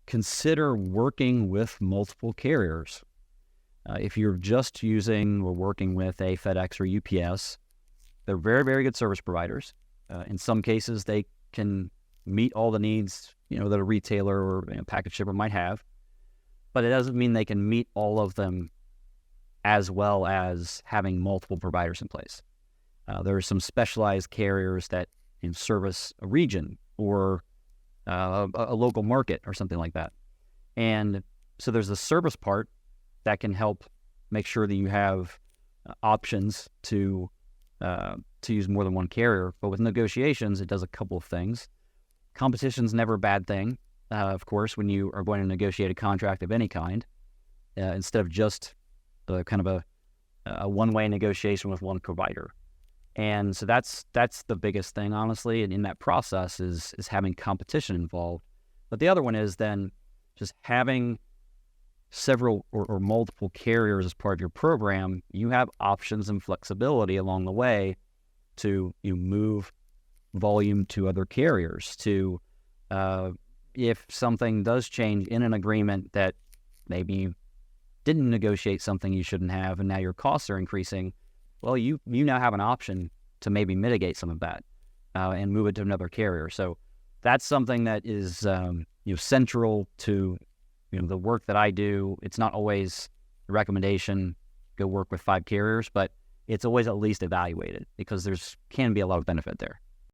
consider working with multiple carriers. If you're just using or working with a FedEx or UPS, they're very, very good service providers. In some cases, they can meet all the needs, that a retailer or package shipper might have, but it doesn't mean they can meet all of them as well as having multiple providers in place. There are some specialized carriers that service a region or a local market or something like that. And so there's the service part that can help make sure that you have options to use more than one carrier. But with negotiations, it does a couple of things. Competition's never a bad thing, of course, when you are going to negotiate a contract of any kind, instead of just kind of a one-way negotiation with one provider. And so that's the biggest thing, honestly, and in that process is having competition involved. But the other one is then just having several or multiple carriers as part of your program. You have options and flexibility along the way to move volume to other carriers, to if something does change in an agreement that maybe you didn't negotiate something you shouldn't have and now your costs are increasing, well, you now have an option to maybe mitigate some of that and move it to another carrier. So that's something that is central to the work that I do. It's not always a recommendation, go work with 5 carriers, but it's always at least evaluated because can be a lot of benefit there.